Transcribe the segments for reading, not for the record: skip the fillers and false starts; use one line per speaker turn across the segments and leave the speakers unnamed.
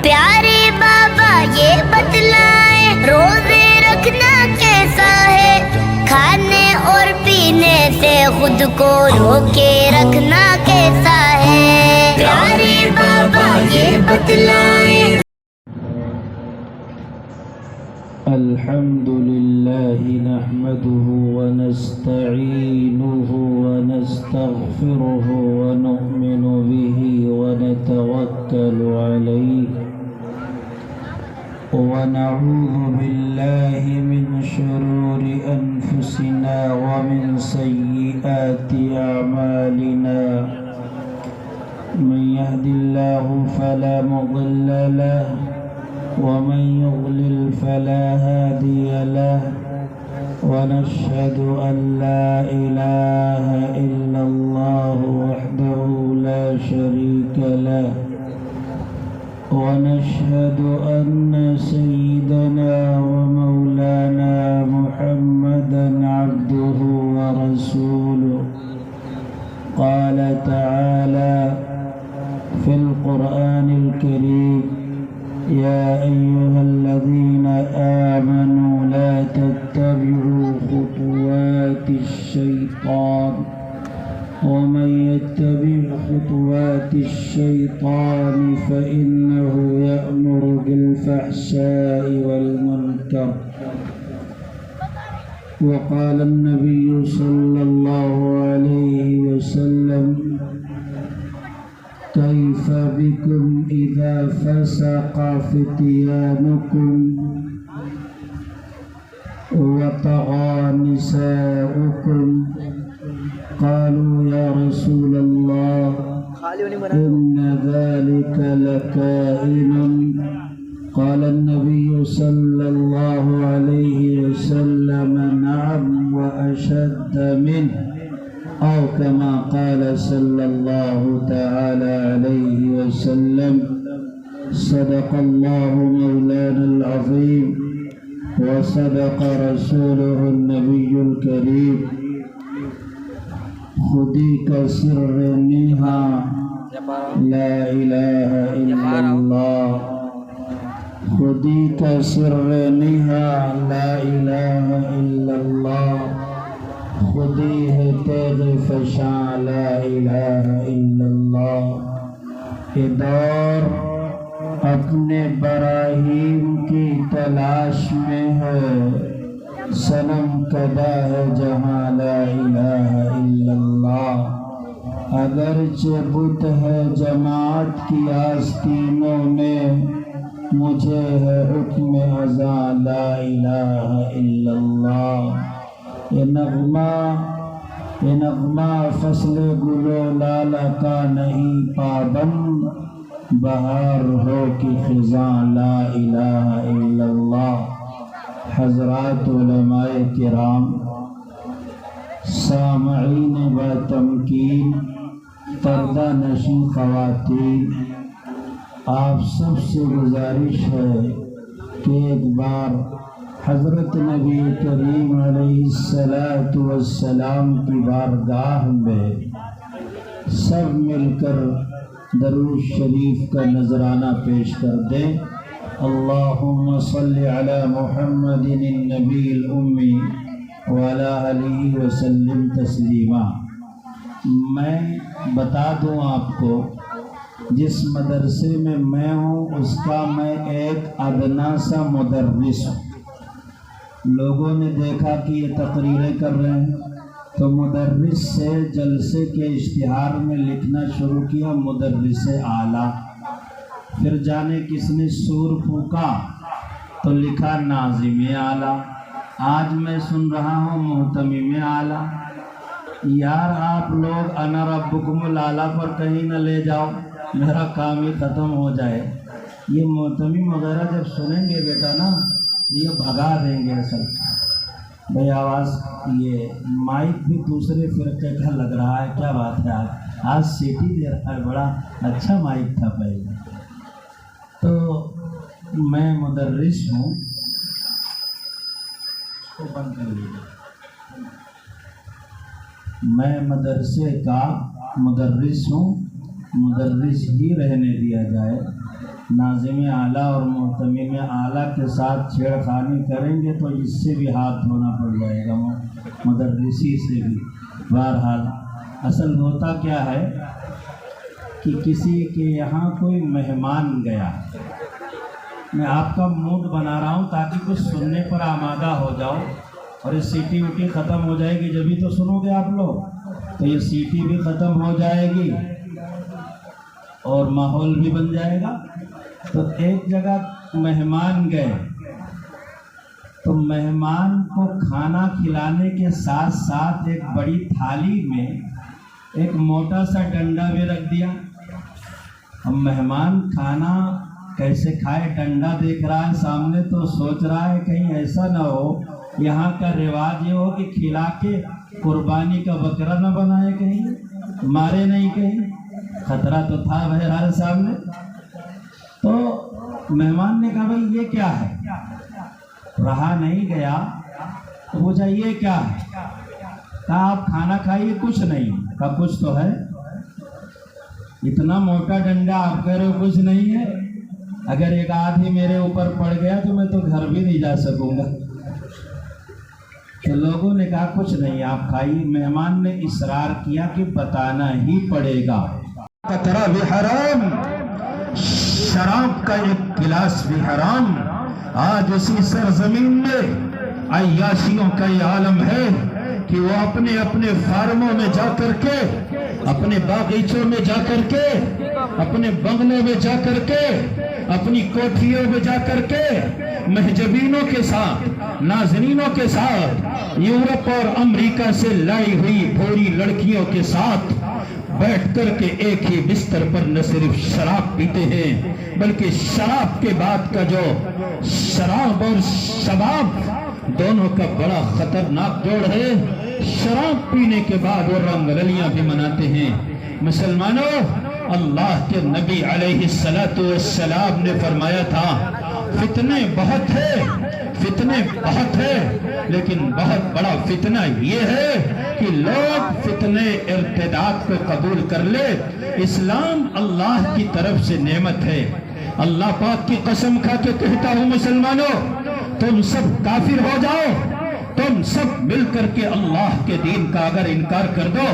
پیارے بابا یہ بتلائیں روزے رکھنا کیسا ہے، کھانے اور پینے سے خود کو روکے رکھنا کیسا ہے، پیارے بابا یہ بتلائیں۔
الحمد لله نحمده ونستعينه ونستغفره ونؤمن به ونتوكل عليه ونعوذ بالله من شرور أنفسنا ومن سيئات أعمالنا، من يهد الله فلا مضل له ومن يضلل فلا هادي له، ونشهد أن لا إله إلا الله وحده لا شريك له، ونشهد أن سيدنا ومولانا محمدا عبده ورسوله. قال تعالى في القرآن الكريم: يا أيها الذين آمنوا لا تتبعوا خطوات الشيطان ومن يتبع خطوات الشيطان فإنه يأمر بالفحشاء والمنكر. وقال النبي صلى الله عليه وسلم: كيف بكم إذا فسق فتيانكم وطغى نساؤكم؟ قالوا يا رسول الله إن ذلك لكائن. قال النبي صلى الله عليه وسلم: نعم وأشد منه، أو كما قال صلى الله تعالى عليه وسلم. صدق الله مولانا العظيم وصدق رسوله النبي الكريم. خودی کا سر نیہا لا الہ الا اللہ، خودی کا سر نیہا لا الہ الا اللہ، خودی ہے تیغ فشاں لا الہ الا اللہ. یہ دور اپنے براہیم کی تلاش میں ہے، صنم کدہ ہے جہاں لا الہ الا اللہ. اگرچہ بت ہے جماعت کی آستینوں میں، مجھے ہے حکم ازاں لا الہ الا اللہ. یہ نغمہ فصل گل و لالہ کا نہیں پابند، بہار ہو کی خزاں لا الہ الا اللہ. حضرات علماء کرام، سامعین با تمکین، پردہ نشین خواتین، آپ سب سے گزارش ہے کہ ایک بار حضرت نبی کریم علیہ السلام کی بارگاہ میں سب مل کر درود شریف کا نذرانہ پیش کر دیں. اللہم صلی علی محمد النبی الامی وعلی آلہ وسلم تسلیما. میں بتا دوں آپ کو، جس مدرسے میں میں ہوں اس کا میں ایک ادنا سا مدرس ہوں. لوگوں نے دیکھا کہ یہ تقریریں کر رہے ہیں تو مدرس سے جلسے کے اشتہار میں لکھنا شروع کیا مدرس اعلیٰ. پھر جانے کس نے سور پھونکا تو لکھا ناظم اعلیٰ. آج میں سن رہا ہوں محتمم اعلیٰ. یار آپ لوگ انا ربکم الاعلیٰ پر کہیں نہ لے جاؤ، میرا کام ہی ختم ہو جائے. یہ محتمم وغیرہ جب سنیں گے بیٹا نا یہ بھگا دیں گے. اصل بھائی آواز یہ مائک بھی دوسرے فرقے کا لگ رہا ہے، کیا بات ہے. آج سیٹی دے رہا ہے، بڑا اچھا مائک تھا پہلے. تو میں مدرس ہوں، اس کو بند کر لیجیے. میں مدرسے کا مدرس ہوں، مدرس ہی رہنے دیا جائے. ناظم اعلیٰ اور محتمم اعلیٰ کے ساتھ چھیڑخانی کریں گے تو اس سے بھی ہاتھ دھونا پڑ جائے گا، مدرسی سے بھی۔ بہرحال اصل ہوتا کیا ہے کہ کسی کے یہاں کوئی مہمان گیا، میں آپ کا موڈ بنا رہا ہوں تاکہ کچھ سننے پر آمادہ ہو جاؤ، اور یہ سیٹی ویٹی ختم ہو جائے گی جبھی تو سنو گے آپ لوگ، تو یہ سیٹی بھی ختم ہو جائے گی اور ماحول بھی بن جائے گا۔ تو ایک جگہ مہمان گئے تو مہمان کو کھانا کھلانے کے ساتھ ساتھ ایک بڑی تھالی میں ایک موٹا سا ڈنڈا بھی رکھ دیا۔ اب مہمان کھانا کیسے کھائے، ڈنڈا دیکھ رہا ہے سامنے تو سوچ رہا ہے کہیں ایسا نہ ہو یہاں کا رواج یہ ہو کہ کھلا کے قربانی کا بکرا نہ بنائے، کہیں مارے نہیں، کہیں خطرہ تو تھا بہرحال سامنے۔ تو مہمان نے کہا بھائی یہ کیا ہے، رہا نہیں گیا تو پوچھا یہ کیا ہے، کہا آپ کھانا کھائیے، کچھ نہیں، کہا کچھ تو ہے، اتنا موٹا ڈنڈا آپ کہہ رہے ہو کچھ نہیں ہے، اگر ایک آدھی میرے اوپر پڑ گیا تو میں تو گھر بھی نہیں جا سکوں گا۔ تو لوگوں نے کہا کچھ نہیں آپ کھائیے۔ مہمان نے اصرار کیا کہ بتانا ہی پڑے گا۔ قطرہ بھی حرام، شراب کا ایک گلاس بھی حرام۔ آج اسی سرزمین میں عیاشیوں کا یہ عالم ہے کہ وہ اپنے اپنے فارموں میں جا کر کے، اپنے باغیچوں میں جا کر کے، اپنے بنگلوں میں جا کر کے، اپنی کوٹھیوں میں جا کر کے محجبینوں کے ساتھ، ناظرینوں کے ساتھ، یورپ اور امریکہ سے لائی ہوئی بھوری لڑکیوں کے ساتھ بیٹھ کر کے ایک ہی بستر پر نہ صرف شراب پیتے ہیں بلکہ شراب کے بعد کا جو شراب اور شباب دونوں کا بڑا خطرناک جوڑ ہے، شراب پینے کے بعد وہ رنگ رلیاں بھی مناتے ہیں۔ مسلمانوں، اللہ کے نبی علیہ السلام نے فرمایا تھا فتنے بہت ہے لیکن بہت بڑا فتنہ یہ ہے کہ لوگ فتنے ارتداد کو قبول کر لے۔ اسلام اللہ کی طرف سے نعمت ہے۔ اللہ پاک کی قسم کھا کے کہتا ہوں مسلمانوں، تم سب کافر ہو جاؤ، تم سب مل کر کے اللہ کے دین کا اگر انکار کر دو،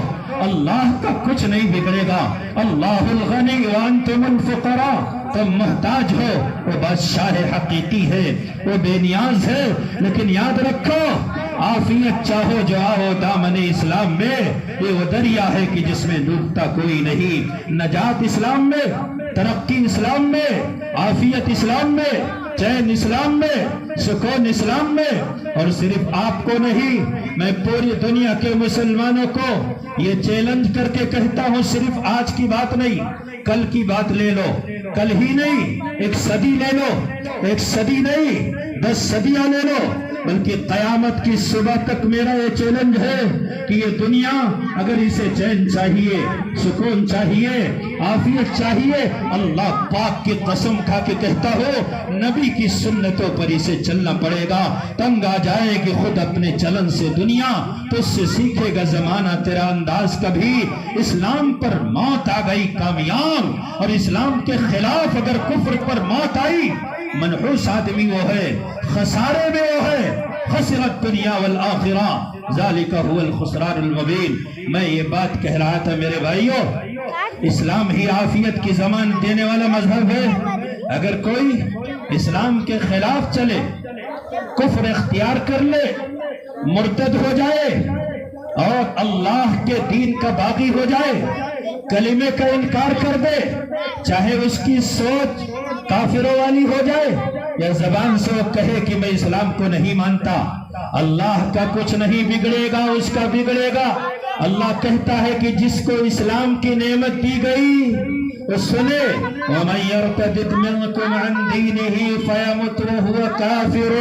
اللہ کا کچھ نہیں بگڑے گا۔ اللہ الغنی وانتم الفقراء، تم محتاج ہو، وہ بادشاہ حقیقی ہے، وہ بے نیاز ہے، لیکن یاد رکھو عافیت چاہو جو آؤ دامن اسلام میں، یہ وہ دریا ہے کہ جس میں ڈوبتا کوئی نہیں۔ نجات اسلام میں، ترقی اسلام میں، عافیت اسلام میں، چین اسلام میں، سکون اسلام میں۔ اور صرف آپ کو نہیں، میں پوری دنیا کے مسلمانوں کو یہ چیلنج کر کے کہتا ہوں، صرف آج کی بات نہیں، کل کی بات لے لو، کل ہی نہیں، ایک صدی لے لو، ایک صدی نہیں 10 صدیاں لے لو، بلکہ قیامت کی صبح تک میرا یہ چیلنج ہے کہ یہ دنیا اگر اسے چین چاہیے، سکون چاہیے، عافیت چاہیے، اللہ پاک کی قسم کھا کے کہتا ہو نبی کی سنتوں پر اسے چلنا پڑے گا۔ تنگ آ جائے کہ خود اپنے چلن سے دنیا تو اس سے سیکھے گا زمانہ تیرا انداز کبھی۔ اسلام پر موت آ گئی کامیاب، اور اسلام کے خلاف اگر کفر پر موت آئی، منحوس آدمی وہ ہے، خسارے میں وہ ہے، خسرت دنیا والآخرہ، ذالک هو الخسران المبین۔ میں یہ بات کہہ رہا تھا میرے بھائیوں، اسلام ہی عافیت کی ضمان دینے والا مذہب ہے۔ اگر کوئی اسلام کے خلاف چلے، کفر اختیار کر لے، مرتد ہو جائے اور اللہ کے دین کا باغی ہو جائے، کلمے کا انکار کر دے، چاہے اس کی سوچ کافروں والی ہو جائے یا زبان سے وہ کہے کہ میں اسلام کو نہیں مانتا، اللہ کا کچھ نہیں بگڑے گا، اس کا بگڑے گا۔ اللہ کہتا ہے کہ جس کو اسلام کی نعمت دی گئی وہ سنے، وَمَن يَرْتَدِدْ مِنْكُمْ عَنْ دِينِهِ فَيَمُتْ وَهُوَ كَافِرٌ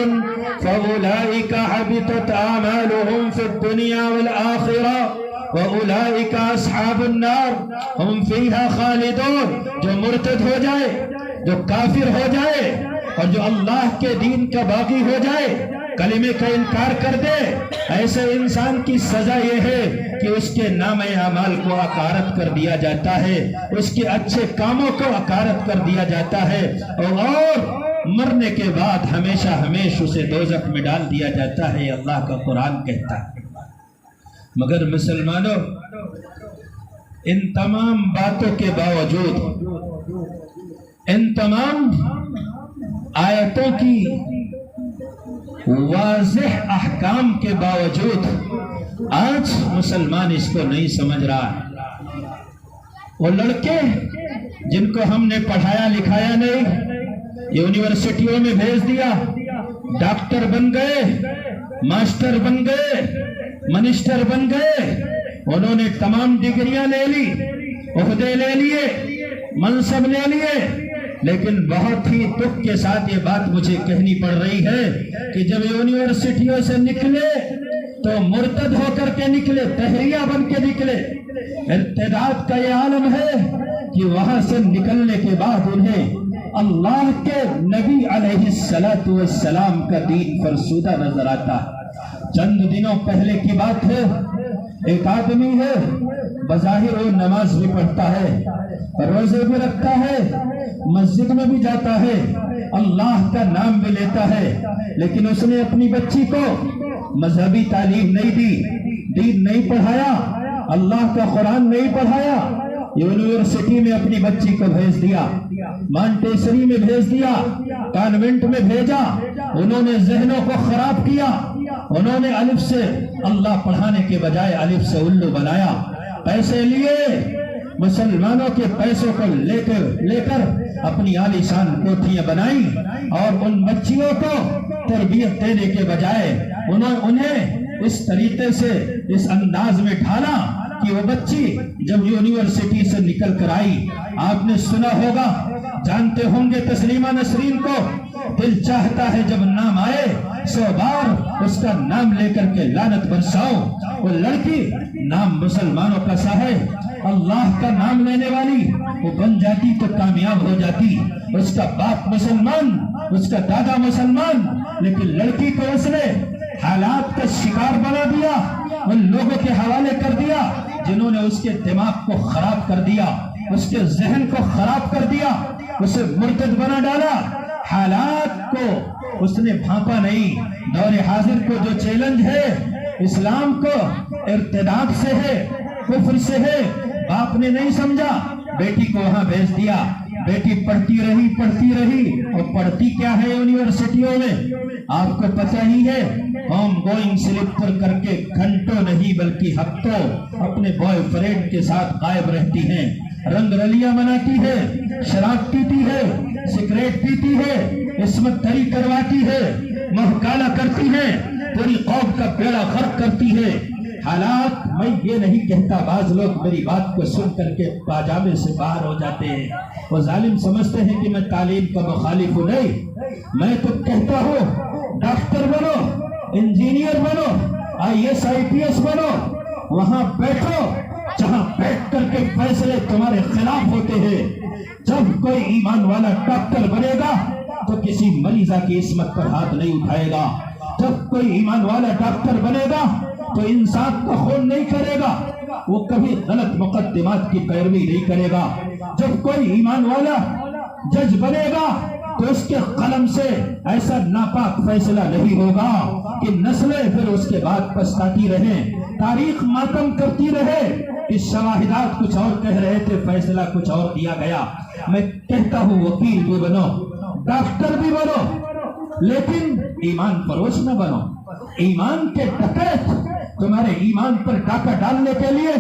فَأُولَئِكَ حَبِطَتْ أَعْمَالُهُمْ فِي الدُّنْيَا وَالْآخِرَةِ وَأُولَئِكَ أَصْحَابُ النَّارِ هُمْ فِيهَا خَالِدُونَ۔ جو مرتد ہو جائے، جو کافر ہو جائے اور جو اللہ کے دین کا باغی ہو جائے، کلمے کا انکار کر دے، ایسے انسان کی سزا یہ ہے کہ اس کے نام اعمال کو اکارت کر دیا جاتا ہے، اس کے اچھے کاموں کو اکارت کر دیا جاتا ہے، اور مرنے کے بعد ہمیشہ ہمیشہ اسے دوزخ میں ڈال دیا جاتا ہے، اللہ کا قرآن کہتا ہے۔ مگر مسلمانوں، ان تمام باتوں کے باوجود، ان تمام آیتوں کی واضح احکام کے باوجود آج مسلمان اس کو نہیں سمجھ رہا ہے۔ وہ لڑکے جن کو ہم نے پڑھایا لکھایا نہیں، یونیورسٹیوں میں بھیج دیا، ڈاکٹر بن گئے، ماسٹر بن گئے، منسٹر بن گئے، انہوں نے تمام ڈگریاں لے لی، عہدے لے لیے، منصب لے لیے، لیکن بہت ہی دکھ کے ساتھ یہ بات مجھے کہنی پڑ رہی ہے کہ جب یونیورسٹیوں سے نکلے تو مرتد ہو کر کے نکلے، تحریہ بن کے نکلے۔ ارتداد کا یہ عالم ہے کہ وہاں سے نکلنے کے بعد انہیں اللہ کے نبی علیہ السلام کا دین فرسودہ نظر آتا ہے۔ چند دنوں پہلے کی بات ہے، ایک آدمی ہے، بظاہر وہ نماز بھی پڑھتا ہے، روزے بھی رکھتا ہے، مسجد میں بھی جاتا ہے، اللہ کا نام بھی لیتا ہے، لیکن اس نے اپنی بچی کو مذہبی تعلیم نہیں دی، دین نہیں پڑھایا، اللہ کا قرآن نہیں پڑھایا، یونیورسٹی میں اپنی بچی کو بھیج دیا، مانٹیسری میں بھیج دیا، کانوینٹ میں بھیجا، انہوں نے ذہنوں کو خراب کیا، انہوں نے الف سے اللہ پڑھانے کے بجائے الف سے الو بنایا، پیسے لیے، مسلمانوں کے پیسوں کو لے کر اپنی عالیشان کوٹھیاں بنائی، اور ان بچیوں کو تربیت دینے کے بجائے انہیں اس طریقے سے اس انداز میں ڈھالا کہ وہ بچی جب یونیورسٹی سے نکل کر آئی، آپ نے سنا ہوگا، جانتے ہوں گے تسلیمہ نسرین کو، دل چاہتا ہے جب نام آئے 100 بار اس کا نام لے کر کے لعنت برساؤ۔ وہ لڑکی نام مسلمانوں کا سا ہے، اللہ کا نام لینے والی، وہ بن جاتی تو کامیاب ہو جاتی، اس کا باپ مسلمان، اس کا دادا مسلمان، لیکن لڑکی کو اس نے حالات کا شکار بنا دیا، ان لوگوں کے حوالے کر دیا جنہوں نے اس کے دماغ کو خراب کر دیا، اس کے ذہن کو خراب کر دیا، اسے مرتد بنا ڈالا۔ حالات کو اس نے بھانپا نہیں۔ دور حاضر کو جو چیلنج ہے اسلام کو ارتداد سے ہے، کفر سے ہے، باپ نے نہیں سمجھا، بیٹی کو وہاں بھیج دیا، بیٹی پڑھتی رہی اور پڑھتی کیا ہے یونیورسٹیوں میں آپ کو پتہ ہی ہے، ہوم گوئنگ سلپ پر کر کے گھنٹوں نہیں بلکہ ہفتوں اپنے بوائے فرینڈ کے ساتھ غائب رہتی ہیں، رنگ رلیاں مناتی ہے، شراب پیتی ہے، سگریٹ پیتی ہے، عصمت دری کرواتی ہے، منہ کالا کرتی ہے، پوری قوم کا بیڑا غرق کرتی ہے۔ حالات، میں یہ نہیں کہتا، بعض لوگ میری بات کو سن کر کے پاجامے سے باہر ہو جاتے ہیں، وہ ظالم سمجھتے ہیں کہ میں تعلیم کا مخالف ہوں، نہیں، میں تو کہتا ہوں ڈاکٹر بنو، انجینئر بنو، IAS IPS بنو، وہاں بیٹھو جہاں بیٹھ کر کے فیصلے تمہارے خلاف ہوتے ہیں۔ جب کوئی ایمان والا ڈاکٹر بنے گا تو کسی مریضہ کی عصمت پر ہاتھ نہیں اٹھائے گا، جب کوئی ایمان والا ڈاکٹر بنے گا تو انسان کا خون نہیں کرے گا، وہ کبھی غلط مقدمات کی پیروی نہیں کرے گا، جب کوئی ایمان والا جج بنے گا تو اس کے قلم سے ایسا ناپاک فیصلہ نہیں ہوگا کہ نسلیں پھر اس کے بعد پچھتاتی رہیں، تاریخ ماتم کرتی رہے کہ شواہدات کچھ اور کہہ رہے تھے، فیصلہ کچھ اور دیا گیا۔ میں کہتا ہوں وکیل بھی بنو، ڈاکٹر بھی بنو، لیکن ایمان فروش نہ بنو۔ ایمان کے ڈکیت تمہارے ایمان پر ڈاکہ ڈالنے کے لیے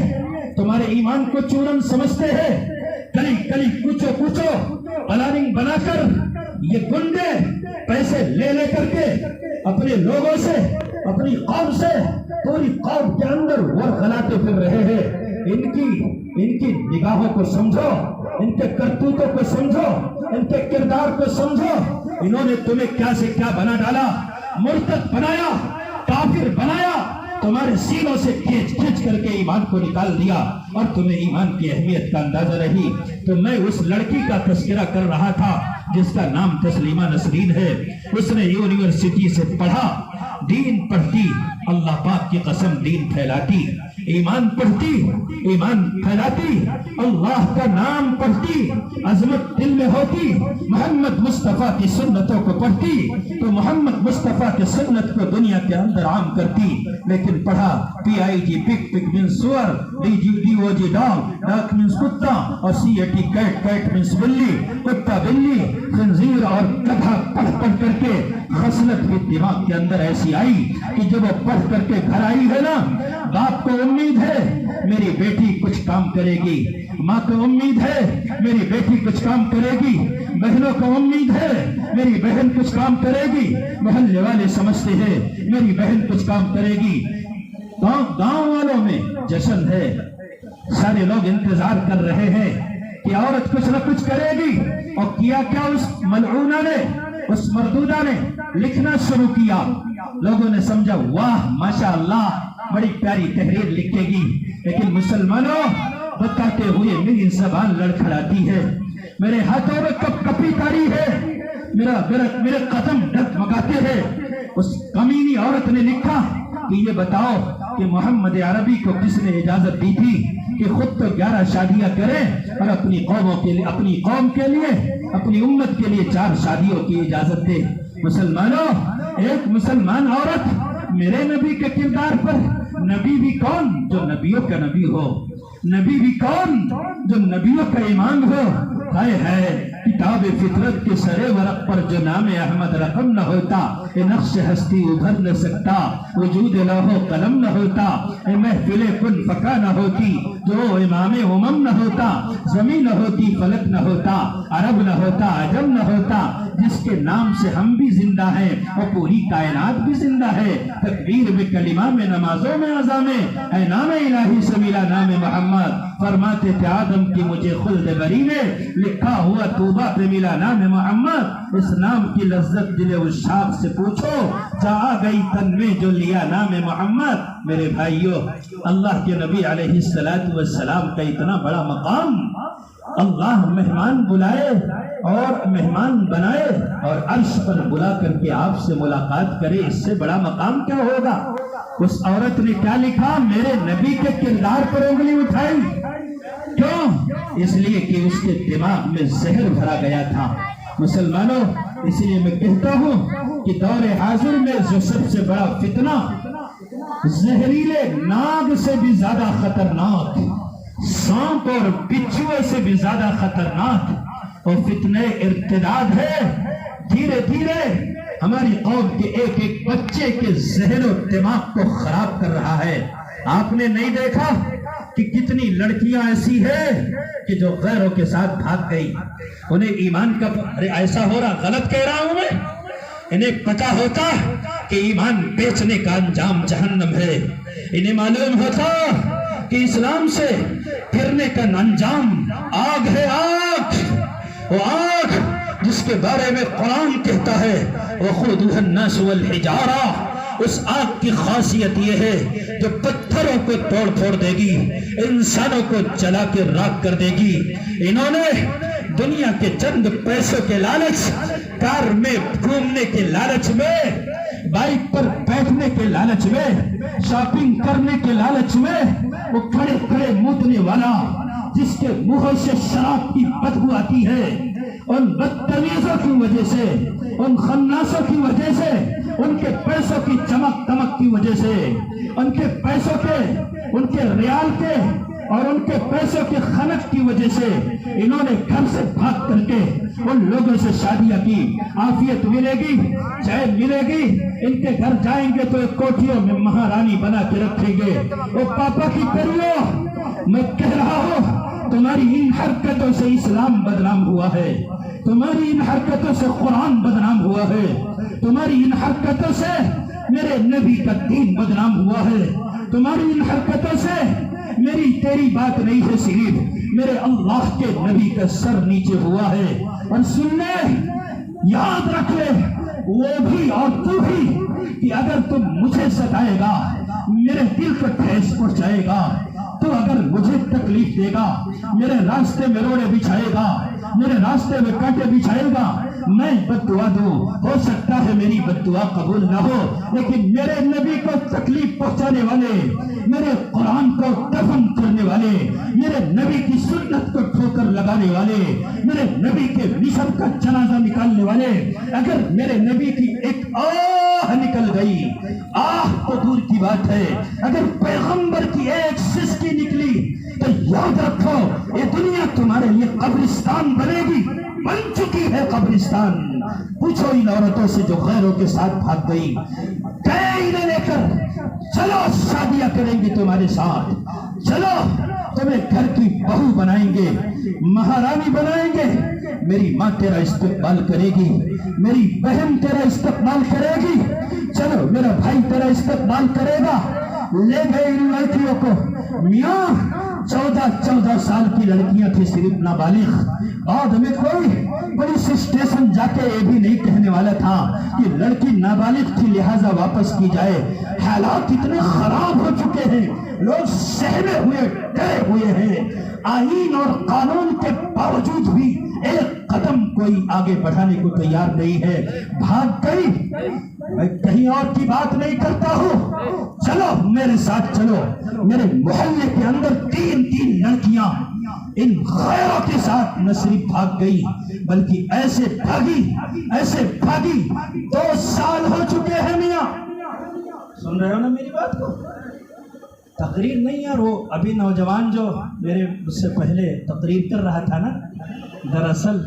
تمہارے ایمان کو چورن سمجھتے ہیں، کلی کلی کوچو کوچو پلاننگ بنا کر یہ گنڈے پیسے لے کر کے اپنے لوگوں سے، اپنی قوم سے، پوری قوم کے اندر ورغلاتے پھر رہے ہیں۔ ان کی نگاہوں کو سمجھو، ان کے کرتوتوں کو سمجھو، ان کے کردار کو سمجھو۔ انہوں نے تمہیں کیا سے کیا بنا ڈالا، مرتد بنایا، کافر بنایا، تمہارے سینوں سے کھینچ کر کے ایمان کو نکال دیا اور تمہیں ایمان کی اہمیت کا اندازہ رہی۔ تو میں اس لڑکی کا تذکرہ کر رہا تھا
جس کا نام تسلیمہ نسرین ہے، اس نے یونیورسٹی سے پڑھا، دین پڑھتی، اللہ پاک کی قسم دین پھیلاتی، ایمان پڑھتی، ایمان پھیلاتی، اللہ کا نام پڑھتی، عظمت دل میں ہوتی، محمد مصطفیٰ کی سنتوں کو پڑھتی تو محمد مصطفیٰ کی سنت کو دنیا کے اندر عام کرتی۔ لیکن پڑھا PIG پک پک مینس سور، DOG ڈاگ، ڈاگ مینس کتا، اور CAT کیٹ، کیٹ مینس بلی، کتا بلی، خنزیر اور گدھا پڑھ پڑھ کر کے خصلت بھی دماغ کے اندر ایسی آئی کہ جب وہ پڑھ کر کے گھر آئی ہے نا، باپ کو امید ہے میری بیٹی کچھ کام کرے گی، ماں کو امید ہے میری بیٹی کچھ کام کرے گی، بہنوں کو امید ہے میری بہن کچھ کام کرے گی، محلے والے سمجھتے ہیں میری بہن کچھ کام کرے گی، گاؤں والوں میں جشن ہے، سارے لوگ انتظار کر رہے ہیں کہ عورت کچھ نہ کچھ کرے گی۔ اور کیا کیا اس ملعونہ نے، اس مردودہ نے لکھنا شروع کیا، لوگوں نے سمجھا واہ ماشاءاللہ بڑی پیاری تحریر لکھے گی، لیکن مسلمانوں بتاتے ہوئے میری زبان لڑکھڑاتی ہے، میرے ہاتھوں میں کپ کپی تاری ہے، میرے قدم ڈگمگاتے ہیں۔ اس کمینی عورت نے لکھا کہ یہ بتاؤ کہ محمد عربی کو کس نے اجازت دی تھی کہ خود تو 11 شادیاں کرے اور اپنی قوموں کے لیے، اپنی قوم کے لیے، اپنی امت کے لیے 4 شادیوں کی اجازت دے۔ مسلمانوں، ایک مسلمان عورت میرے نبی کے کردار پر، نبی بھی کون جو نبیوں کا نبی ہو، نبی بھی کون جو نبیوں کا امام ہو، ہے کتاب فطرت کے سرے ورق پر جو نام احمد رقم نہ ہوتا، یہ نقش ہستی ابھر نہ سکتا، وجود لوح و قلم نہ ہوتا، یہ محفل کن فکا نہ ہوتی، جو امام امم نہ ہوتا، زمین نہ ہوتی، فلک نہ ہوتا، عرب نہ ہوتا، عجم نہ ہوتا، جس کے نام سے ہم بھی زندہ ہیں اور پوری کائنات بھی زندہ ہے۔ تکبیر میں، کلمہ میں، نمازوں میں، اذان میں، اے نام الہی سے ملا نام محمد، فرماتے تھے آدم کی مجھے خلد بری میں، لکھا ہوا توبہ پہ ملا نام محمد۔ اس نام کی لذت دل عشاق سے پوچھو، جا گئی تن میں جو لیا نام محمد۔ میرے بھائیوں، اللہ کے نبی علیہ السلام کا اتنا بڑا مقام، اللہ مہمان بلائے اور مہمان بنائے اور عرش پر بلا کر کے آپ سے ملاقات کرے، اس سے بڑا مقام کیا ہوگا؟ اس عورت نے کیا لکھا؟ میرے نبی کے کردار پر انگلی اٹھائی۔ کیوں؟ اس لیے کہ اس کے دماغ میں زہر بھرا گیا تھا۔ مسلمانوں، اس لیے میں کہتا ہوں کہ دور حاضر میں جو سب سے بڑا فتنہ، زہریلے ناگ سے بھی زیادہ خطرناک، سانپ اور بچھوے سے بھی زیادہ خطرناک اور فتنہ ارتداد ہے۔ دھیرے دھیرے ہماری قوم کے ایک ایک بچے کے ذہن و دماغ کو خراب کر رہا ہے۔ آپ نے نہیں دیکھا کہ کتنی لڑکیاں ایسی ہیں کہ جو غیروں کے ساتھ بھاگ گئی، انہیں ایمان کا ایسا ہو رہا، غلط کہہ رہا ہوں میں، انہیں پتا ہوتا کہ ایمان بیچنے کا انجام جہنم ہے، انہیں معلوم ہوتا کہ اسلام سے پھرنے کا انجام آگ ہے، آگ، وہ آگ جس کے بارے میں قرآن کہتا ہے وَخُذُوهَا النَّاسُ وَالْحِجَارَةُ۔ اس آگ کی خاصیت یہ ہے جو پتھروں کو توڑ پھوڑ دے گی، انسانوں کو جلا کے راکھ کر دے گی۔ انہوں نے دنیا کے چند پیسوں کے لالچ، کار میں گھومنے کے لالچ میں، بائک پر بیٹھنے کے لالچ میں، شاپنگ کرنے کے لالچ میں، وہ کھڑے کھڑے مودنے والا جس کے منہ سے شراب کی بدبو آتی ہے، ان بدتمیزوں کی وجہ سے، ان خناسوں کی وجہ سے، ان کے پیسوں کی چمک دمک کی وجہ سے، ان کے پیسوں کے، ان کے ریال کے اور ان کے پیسوں کے خلق کی وجہ سے انہوں نے گھر سے بھاگ کر کے ان لوگوں سے شادیاں کی۔ عافیت ملے گی، چین ملے گی، ان کے گھر جائیں گے تو ایک کوٹھیوں میں مہارانی بنا کے رکھیں گے۔ وہ پاپا کی کریو، میں کہہ رہا ہوں تمہاری ان حرکتوں سے اسلام بدنام ہوا ہے، تمہاری ان حرکتوں سے قرآن بدنام ہوا ہے، تمہاری ان حرکتوں سے میرے نبی کا دین بدنام ہوا ہے، تمہاری ان حرکتوں سے میری تیری بات نہیں ہے، صرف میرے اللہ کے نبی کا سر نیچے ہوا ہے۔ اور سن لے، یاد رکھ لے، وہ بھی اور تو بھی، کہ اگر تم مجھے ستائے گا، میرے دل کو ٹھیس پہنچائے گا، تو اگر مجھے تکلیف دے گا، میرے راستے میں روڑے بچھائے گا، میرے راستے میں کانٹے بچھائے گا، میں بددعا دوں، ہو سکتا ہے میری بددعا قبول نہ ہو، لیکن میرے نبی کو تکلیف پہنچانے والے، میرے قرآن کو دفن کرنے والے، میرے نبی کی سنت کو ٹھوکر لگانے والے، میرے نبی کے مشن کا جنازہ نکالنے والے، اگر میرے نبی کی ایک آہ نکل گئی، آہ تو دور کی بات ہے، اگر پیغمبر کی ایک سسکی نکلی تو یاد رکھو یہ دنیا تمہارے لیے قبرستان بنے گی، بن چکی ہے قبرستان۔ پوچھو ان عورتوں سے جو غیروں کے ساتھ بھاگ گئی، انہیں لے کر چلو شادیاں کریں گے تمہارے ساتھ، چلو تمہیں گھر کی بہو بنائیں گے، مہارانی بنائیں گے، میری ماں تیرا استقبال کرے گی، میری بہن تیرا استقبال کرے گی، چلو میرا بھائی تیرا استقبال کرے گا۔ لے گئے ان لڑکیوں کو، میاں 14 سال کی لڑکیاں تھی صرف نابالغ، بعد میں کوئی پولیس اسٹیشن جا کے یہ بھی نہیں کہنے والا تھا کہ لڑکی نابالغ تھی لہذا واپس کی جائے۔ حالات اتنے خراب ہو چکے ہیں، لوگ سہمے ہوئے ڈرے ہوئے ہیں، آئین اور قانون کے باوجود بھی ایک قدم کوئی آگے بڑھانے کو تیار نہیں ہے، بھاگ گئی۔ میں کہیں اور کی بات نہیں کرتا ہوں، چلو میرے ساتھ چلو، میرے محلے کے اندر 3 لڑکیاں ان غیروں کے ساتھ نہ صرف بھاگ گئی بلکہ ایسے بھاگی 2 سال ہو چکے ہیں۔ میاں سن رہے ہو نا میری بات کو؟ تقریر نہیں یار، وہ ابھی نوجوان جو میرے اس سے پہلے تقریر کر رہا تھا نا، دراصل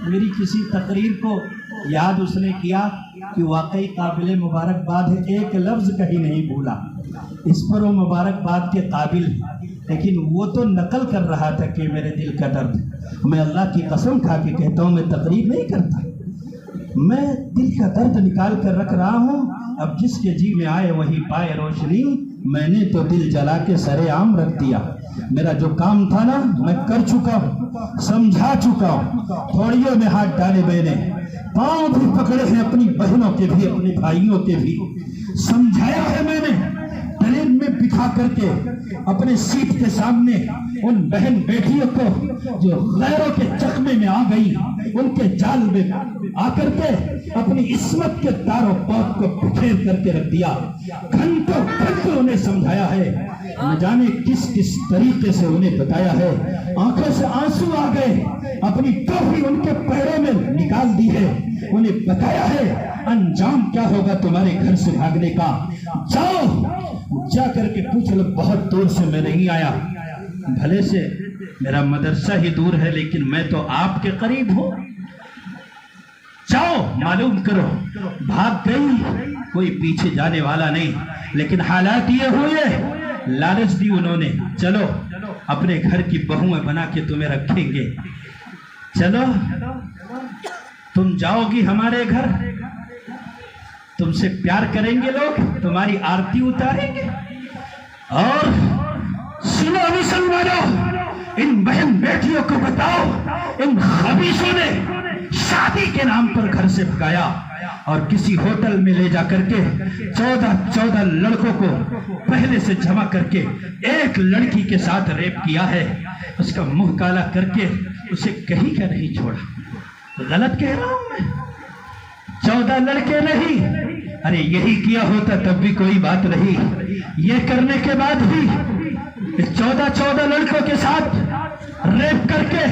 میری کسی تقریر کو یاد اس نے کیا کہ واقعی قابل مبارکباد ہے، ایک لفظ کہیں نہیں بھولا، اس پر وہ مبارکباد کے قابل، لیکن وہ تو نقل کر رہا تھا کہ میرے دل کا درد۔ میں اللہ کی قسم کھا کے کہتا ہوں میں تقریر نہیں کرتا، میں دل کا درد نکال کر رکھ رہا ہوں، اب جس کے جی میں آئے وہی پائے روشنی، میں نے تو دل جلا کے سرے عام رکھ دیا۔ میرا جو کام تھا نا میں کر چکا ہوں، سمجھا چکا ہوں، تھوڑیوں میں ہاتھ ڈالے میں نے، پاؤں بھی پکڑے ہیں اپنی بہنوں کے بھی، اپنے بھائیوں کے بھی، سمجھایا ہے میں نے، ٹرین میں بٹھا کر کے اپنے سیٹ کے سامنے ان بہن بیٹیوں کو جو غیروں کے چکمے میں آ گئی، ان کے جال میں آ کر کے اپنی عصمت کے تار و پود کو بکھیر کر کے رکھ دیا، گھنٹوں انہیں سمجھایا ہے، نہ جانے کس طریقے سے انہیں بتایا ہے، آنکھوں سے آنسو آ گئے، اپنی ٹوپی ان کے پیروں میں نکال دی ہے، انہیں بتایا ہے انجام کیا ہوگا تمہارے گھر سے بھاگنے کا، جاؤ جا کر کے پوچھ لو، بہت دور سے میں نہیں آیا، بھلے سے میرا مدرسہ ہی دور ہے لیکن میں تو آپ کے قریب ہوں، جاؤ معلوم کرو۔ بھاگ گئی، کوئی پیچھے جانے والا نہیں، لیکن حالات یہ ہوئے، لالچ دی انہوں نے، چلو اپنے گھر کی بہویں بنا کے تمہیں رکھیں گے، چلو تم جاؤ گی ہمارے گھر، تم سے پیار کریں گے لوگ، تمہاری آرتی اتاریں گے، اور سنو مسلمانوں، ان بہن بیٹیوں کو بتاؤ، ان خبیثوں نے شادی کے نام پر گھر سے بھگایا اور کسی ہوٹل میں لے جا کر کے 14 لڑکوں کو پہلے سے جمع کر کے ایک لڑکی کے ساتھ ریپ کیا ہے، اس کا منہ کالا کر کے اسے کہیں کا نہیں چھوڑا۔ غلط کہہ رہا ہوں میں؟ 14 لڑکے نہیں، ارے یہی کیا ہوتا تب بھی کوئی بات نہیں، یہ کرنے کے بعد بھی 14 لڑکوں کے ساتھ ریپ کر کے،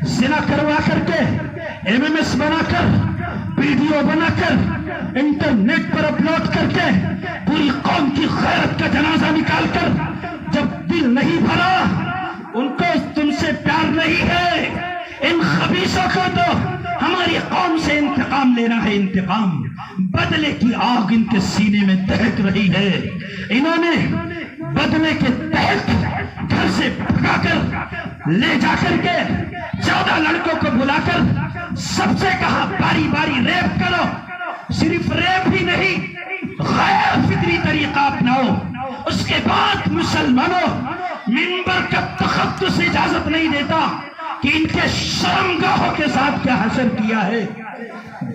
زنا کروا کر کے، MMS بنا کر، ویڈیو بنا کر، انٹرنیٹ پر اپلوڈ کر کے، پوری قوم کی غیرت کا جنازہ نکال کر، جب دل نہیں بھرا، ان کو تم سے پیار نہیں ہے، ان خبیثوں کو تو ہماری قوم سے انتقام لینا ہے، انتقام، بدلے کی آگ ان کے سینے میں دہک رہی ہے، انہوں نے بدلے کے تحت گھر سے بھگا کر لے جا کر کے 14 لڑکوں کو بلا کر سب سے کہا باری باری ریپ کرو، صرف ریپ ہی نہیں غیر فطری طریقہ اپناؤ، اس کے بعد مسلمانوں منبر کا تخصص اجازت نہیں دیتا کہ ان کے شرمگاہوں کے ساتھ کیا حشر کیا ہے،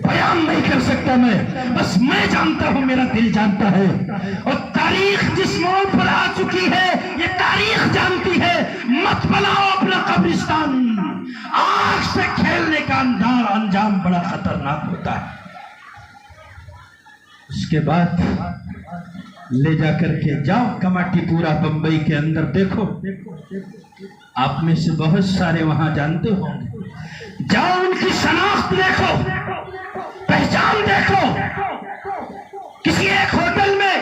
بیان نہیں کر سکتا میں، بس میں جانتا ہوں، میرا دل جانتا ہے، اور تاریخ جس موڑ پر آ چکی ہے یہ تاریخ جانتی ہے، مت بناؤ اپنا قبرستان، آگ سے کھیلنے کا انجام بڑا خطرناک ہوتا ہے۔ اس کے بعد لے جا کر کے جاؤ کماٹی پورا بمبئی کے اندر دیکھو، آپ میں سے بہت سارے وہاں جانتے ہوں گے، جاؤ ان کی شناخت دیکھو، پہچان دیکھو۔ کسی ایک ہوٹل میں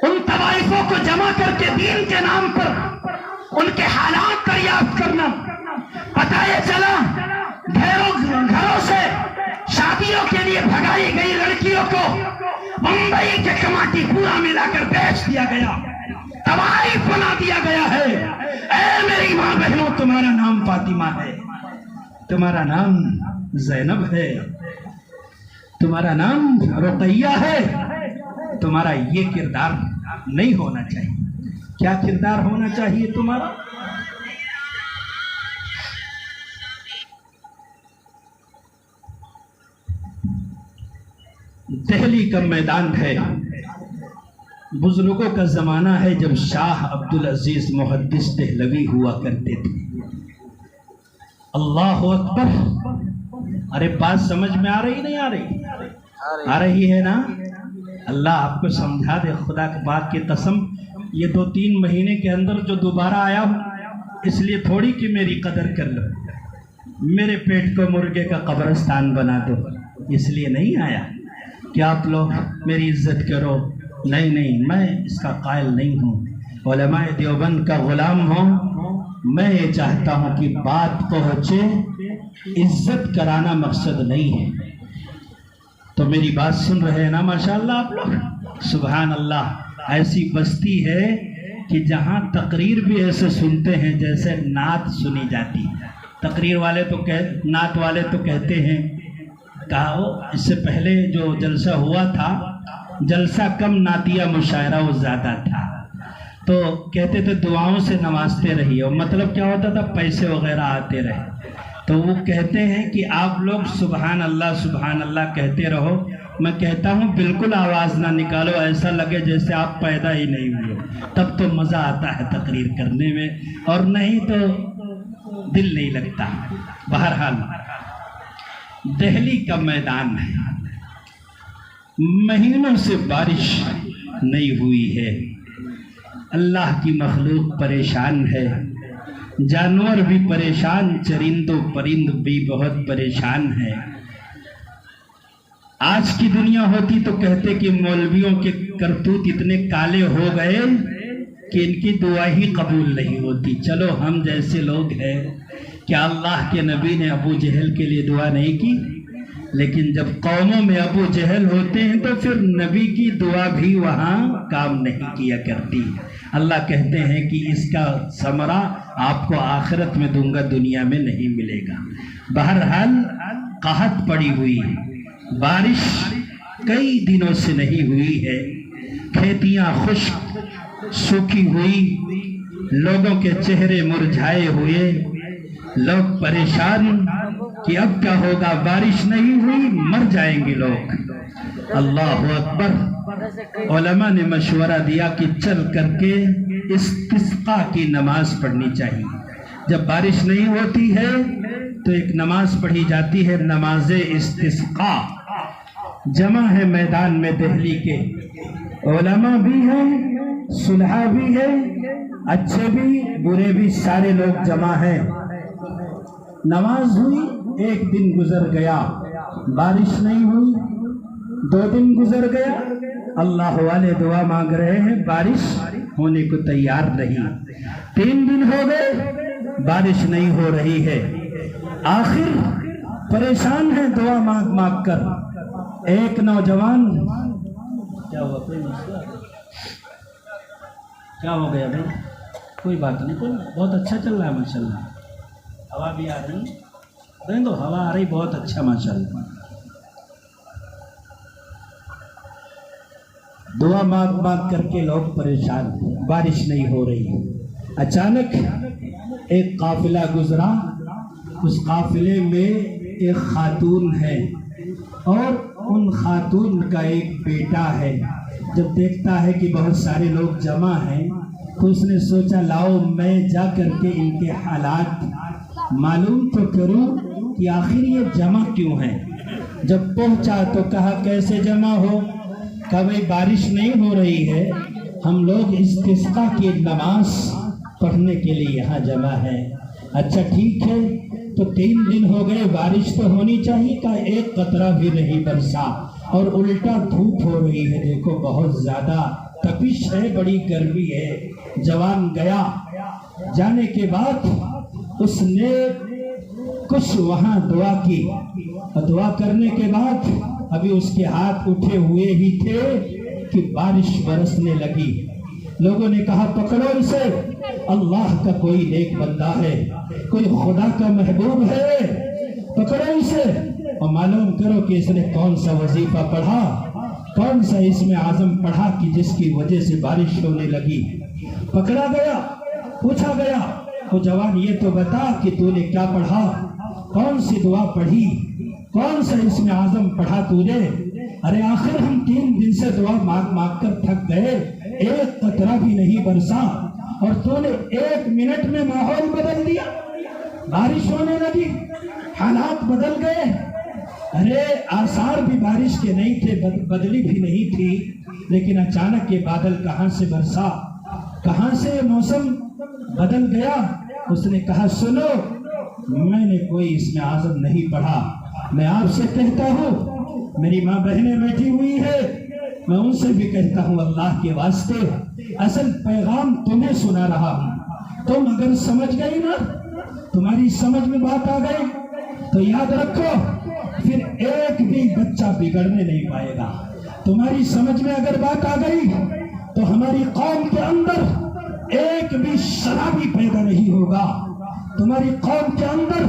ان طوائفوں کو جمع کر کے دین کے نام پر ان کے حالات دریافت کرنا، پتہ یہ چلا گھروں سے شادیوں کے لیے بھگائی گئی لڑکیوں کو بمبئی کے کماٹی پورا میں لا کر بیچ دیا گیا، طوائف بنا دیا گیا ہے۔ اے میری ماں بہنوں، تمہارا نام فاطمہ ہے، تمہارا نام زینب ہے، تمہارا نام رقیہ ہے، تمہارا یہ کردار نہیں ہونا چاہیے۔ کیا کردار ہونا چاہیے تمہارا؟ دہلی کا میدان ہے، بزرگوں کا زمانہ ہے جب شاہ عبدالعزیز محدث دہلوی ہوا کرتے تھے۔ اللہ اکبر! ارے بات سمجھ میں آ رہی نہیں آ رہی؟ آ رہی ہے نا؟ اللہ آپ کو سمجھا دے، خدا کی بات کی قسم، یہ 2-3 مہینے کے اندر جو دوبارہ آیا ہوں، اس لیے تھوڑی کہ میری قدر کر لو، میرے پیٹ کو مرغے کا قبرستان بنا دو، اس لیے نہیں آیا کہ آپ لوگ میری عزت کرو۔ نہیں، میں اس کا قائل نہیں ہوں، علماء دیوبند کا غلام ہوں، میں یہ چاہتا ہوں کہ بات پہنچے، عزت کرانا مقصد نہیں ہے۔ تو میری بات سن رہے ہیں نا ماشاءاللہ آپ لوگ؟ سبحان اللہ! ایسی بستی ہے کہ جہاں تقریر بھی ایسے سنتے ہیں جیسے نعت سنی جاتی۔ تقریر والے تو نعت والے تو کہتے ہیں، کہا اس سے پہلے جو جلسہ ہوا تھا، جلسہ کم نعتیہ مشاعرہ وہ زیادہ تھا، تو کہتے تھے دعاؤں سے نوازتے رہیے، اور مطلب کیا ہوتا تھا؟ پیسے وغیرہ آتے رہے۔ تو وہ کہتے ہیں کہ آپ لوگ سبحان اللہ کہتے رہو، میں کہتا ہوں بالکل آواز نہ نکالو، ایسا لگے جیسے آپ پیدا ہی نہیں ہوئے، تب تو مزہ آتا ہے تقریر کرنے میں، اور نہیں تو دل نہیں لگتا۔ بہرحال دہلی کا میدان ہے، مہینوں سے بارش نہیں ہوئی ہے، اللہ کی مخلوق پریشان ہے، جانور بھی پریشان، چرند و پرند بھی بہت پریشان ہے۔ آج کی دنیا ہوتی تو کہتے کہ مولویوں کے کرتوت اتنے کالے ہو گئے کہ ان کی دعا ہی قبول نہیں ہوتی۔ چلو ہم جیسے لوگ ہیں، کیا اللہ کے نبی نے ابو جہل کے لیے دعا نہیں کی؟ لیکن جب قوموں میں ابو جہل ہوتے ہیں تو پھر نبی کی دعا بھی وہاں کام نہیں کیا کرتی۔ اللہ کہتے ہیں کہ اس کا ثمرہ آپ کو آخرت میں دوں گا، دنیا میں نہیں ملے گا۔ بہرحال قحط پڑی ہوئی ہے، بارش کئی دنوں سے نہیں ہوئی ہے، کھیتیاں خشک سوکھی ہوئی، لوگوں کے چہرے مرجھائے ہوئے، لوگ پریشان کہ اب کیا ہوگا، بارش نہیں ہوئی، مر جائیں گے لوگ۔ اللہ اکبر! علماء نے مشورہ دیا کہ چل کر کے استسقاء کی نماز پڑھنی چاہیے۔ جب بارش نہیں ہوتی ہے تو ایک نماز پڑھی جاتی ہے، نماز استسقاء۔ جمع ہے میدان میں دہلی کے، علماء بھی ہیں، صلحاء بھی ہیں، اچھے بھی برے بھی، سارے لوگ جمع ہیں۔ نماز ہوئی، ایک دن گزر گیا، بارش نہیں ہوئی، 2 دن گزر گیا، اللہ والے دعا مانگ رہے ہیں، بارش ہونے کو تیار نہیں، 3 دن ہو گئے، بارش نہیں ہو رہی ہے، آخر پریشان ہے دعا مانگ مانگ کر۔ ایک نوجوان، کیا ہوا؟ کوئی مسئلہ؟ کیا ہو گیا بھائی؟ کوئی بات نہیں، کوئی بہت اچھا چل رہا ہے ماشاءاللہ، ہوا بھی آ رہی، دیکھ دو ہوا آ رہی، بہت اچھا ماشاءاللہ۔ دعا مانگ مانگ کر کے لوگ پریشان، بارش نہیں ہو رہی۔ اچانک ایک قافلہ گزرا، اس قافلے میں ایک خاتون ہے اور ان خاتون کا ایک بیٹا ہے۔ جب دیکھتا ہے کہ بہت سارے لوگ جمع ہیں تو اس نے سوچا لاؤ میں جا کر کے ان کے حالات
معلوم تو کروں کہ آخر یہ جمع کیوں ہے. جب پہنچا تو کہا کیسے جمع ہو؟ کہا بھائی بارش نہیں ہو رہی ہے، ہم لوگ استسقا کی نماز پڑھنے کے لیے یہاں جمع ہے. اچھا ٹھیک ہے، تو 3 دن ہو گئے، بارش تو ہونی چاہیے، کا ایک قطرہ بھی نہیں برسا اور الٹا دھوپ ہو رہی ہے. دیکھو بہت زیادہ تپش ہے، بڑی گرمی ہے. جوان گیا، جانے کے بعد اس نے کچھ وہاں دعا کی، اور دعا کرنے کے بعد ابھی اس کے ہاتھ اٹھے ہوئے ہی تھے کہ بارش برسنے لگی. لوگوں نے کہا پکڑو اسے، اللہ کا کوئی نیک بندہ ہے، کوئی خدا کا محبوب ہے، پکڑو اسے اور معلوم کرو کہ اس نے کون سا وظیفہ پڑھا، کون سا اسم اعظم پڑھا کہ جس کی وجہ سے بارش ہونے لگی. پکڑا گیا، پوچھا گیا وہ جوان یہ تو بتا کہ تو نے کیا پڑھا، کون سی دعا پڑھی، کون سا اسم اعظم پڑھا تو نے؟ ارے آخر ہم 3 دن سے دعا مانگ مانگ کر تھک گئے، ایک قطرہ بھی نہیں برسا اور تو نے 1 منٹ میں ماحول بدل دیا، بارش ہونے لگی، حالات بدل گئے. ارے آثار بھی بارش کے نہیں تھے، بدلی بھی نہیں تھی، لیکن اچانک یہ بادل کہاں سے برسا، کہاں سے موسم بدل گیا. اس نے کہا سنو، میں نے کوئی اسم اعظم نہیں پڑھا، میں آپ سے کہتا ہوں، میری ماں بہنیں بیٹھی ہوئی ہے، میں ان سے بھی کہتا ہوں اللہ کے واسطے اصل پیغام تمہیں سنا رہا ہوں. تم اگر سمجھ گئی نا، تمہاری سمجھ میں بات آ گئی تو یاد رکھو پھر ایک بھی بچہ بگڑنے نہیں پائے گا. تمہاری سمجھ میں اگر بات آ گئی تو ہماری قوم کے اندر ایک بھی شرابی پیدا نہیں ہوگا. تمہاری قوم کے اندر،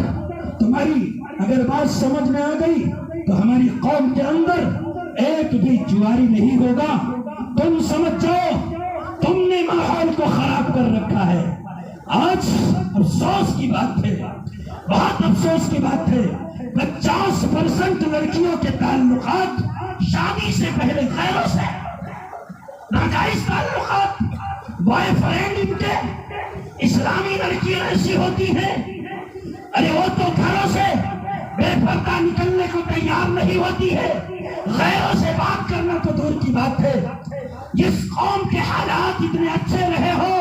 تمہاری اگر بات سمجھ میں آ گئی تو ہماری قوم کے اندر ایک بھی جواری نہیں ہوگا. تم سمجھ جاؤ تم نے ماحول کو خراب کر رکھا ہے. آج افسوس کی بات ہے، بہت افسوس کی بات ہے، 50% لڑکیوں کے تعلقات شادی سے پہلے غیروں سے، ناجائز تعلقات، بوائے فرینڈ ان کے. اسلامی لڑکیاں ایسی ہوتی ہیں، ارے وہ تو گھروں سے بے پردہ نکلنے کو تیار نہیں ہوتی ہے، غیروں سے بات کرنا تو دور کی بات ہے. جس قوم کے حالات اتنے اچھے رہے ہو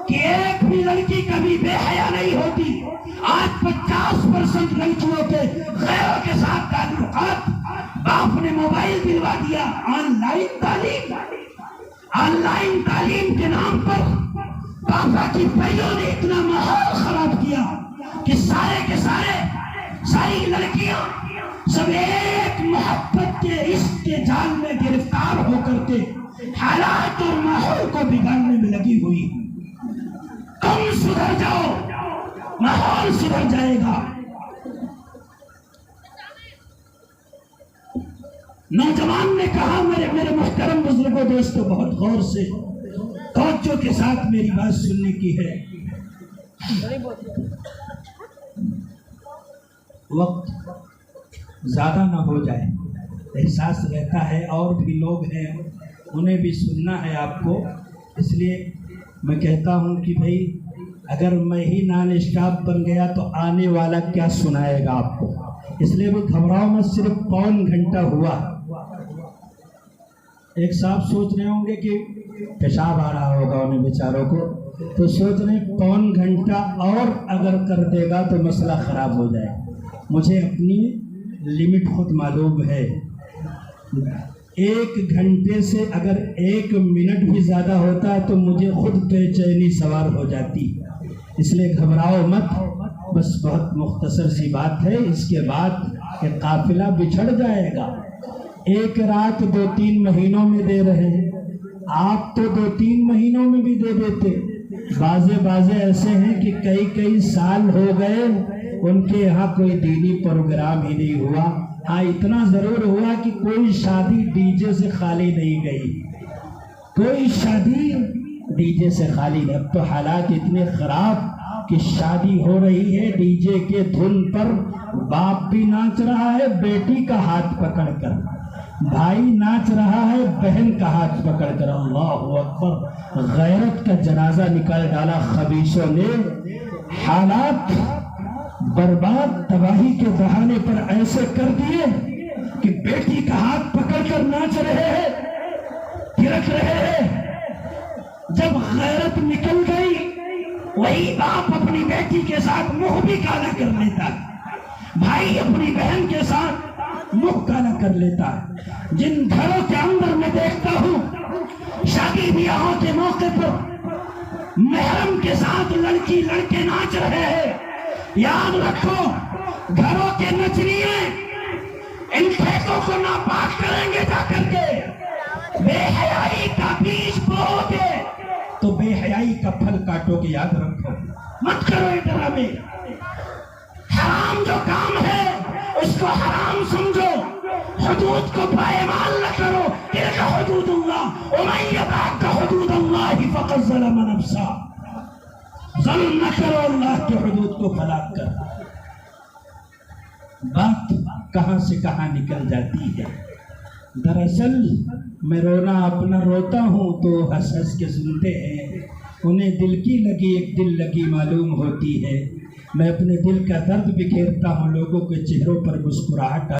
کہ ایک بھی لڑکی کبھی بے حیا نہیں ہوتی، آج 50% لڑکیوں کے غیروں کے ساتھ تعلقات. باپ نے موبائل دلوا دیا، آن لائن تعلیم کے نام پر پاپا کی بھائیوں نے اتنا ماحول خراب کیا کہ سارے کے ساری لڑکیاں سب ایک محبت کے عشق کے جال میں گرفتار ہو کر کے حالات اور ماحول کو بگاڑنے میں لگی ہوئی. تم سدھر جاؤ، ماحول سدھر جائے گا. نوجوان نے کہا، میرے محترم بزرگوں دوستوں، بہت غور سے توجہ کے ساتھ میری بات سننے کی ہے. وقت زیادہ نہ ہو جائے، احساس رہتا ہے اور بھی لوگ ہیں انہیں بھی سننا ہے آپ کو، اس لیے میں کہتا ہوں کہ بھائی اگر میں ہی نان اسٹاپ بن گیا تو آنے والا کیا سنائے گا آپ کو. اس لیے بھی گھبراؤ میں، صرف 1.25 گھنٹہ ہوا. ایک صاحب سوچ رہے ہوں گے کہ پیشاب آ رہا ہوگا انہیں بیچاروں کو، تو سوچ رہے 1.25 گھنٹہ اور اگر کر دے گا تو مسئلہ خراب ہو جائے. مجھے اپنی لمٹ خود معلوم ہے. 1 گھنٹے سے اگر 1 منٹ بھی زیادہ ہوتا تو مجھے خود بے چینی سوار ہو جاتی. اس لیے گھبراؤ مت، بس بہت مختصر سی بات ہے. اس کے بعد کہ قافلہ بچھڑ جائے گا. ایک رات 2-3 مہینوں میں دے رہے ہیں آپ، تو 2-3 مہینوں میں بھی دے دیتے. بازے ایسے ہیں کہ کئی سال ہو گئے ان کے یہاں کوئی دینی پروگرام ہی نہیں ہوا. ہاں اتنا ضرور ہوا کہ کوئی شادی ڈی جے سے خالی نہیں گئی، کوئی شادی ڈی جے سے خالی نہیں. اب تو حالات اتنے خراب کہ شادی ہو رہی ہے ڈی جے کے دھن پر، باپ بھی ناچ رہا ہے بیٹی کا ہاتھ پکڑ کر، بھائی ناچ رہا ہے بہن کا ہاتھ پکڑ کر. اللہ اکبر، غیرت کا جنازہ نکال ڈالا خبیثوں نے. حالات
برباد تباہی کے بہانے پر ایسے کر دیے کہ بیٹی کا ہاتھ پکڑ کر ناچ رہے ہیں، تھرک رہے ہیں۔ جب غیرت نکل گئی، وہی باپ اپنی بیٹی کے ساتھ منہ بھی کالا کر لیتا ہے، بھائی اپنی بہن کے ساتھ منہ کالا کر لیتا ہے۔ جن گھروں کے اندر میں دیکھتا ہوں شادی بیاہوں کے موقع پر محرم کے ساتھ لڑکی لڑکے ناچ رہے ہیں، یاد رکھو گھروں کے نچنیے ان کھیتوں کو ناپاک کریں گے جا کر کے۔ بے حیائی کا بیج بو گے تو بے حیائی کا پھل کاٹو گے، یاد رکھو، مت کرو یہ ڈرامے۔ حرام جو کام ہے اس کو حرام سمجھو، حدود کو پائمال نہ کرو۔ تلک حدود اللہ ومن یتعد حدود اللہ فقد ظلم نفسہ۔ ظلم نہ کرو اللہ کے حدود کو ہلاک کر۔ بات کہاں سے کہاں نکل جاتی ہے۔ دراصل میں رونا اپنا روتا ہوں تو ہنس ہنس کے سنتے ہیں، انہیں دل کی لگی ایک دل لگی معلوم ہوتی ہے۔ میں اپنے دل کا درد بکھیرتا ہوں، لوگوں کے چہروں پر مسکراہٹ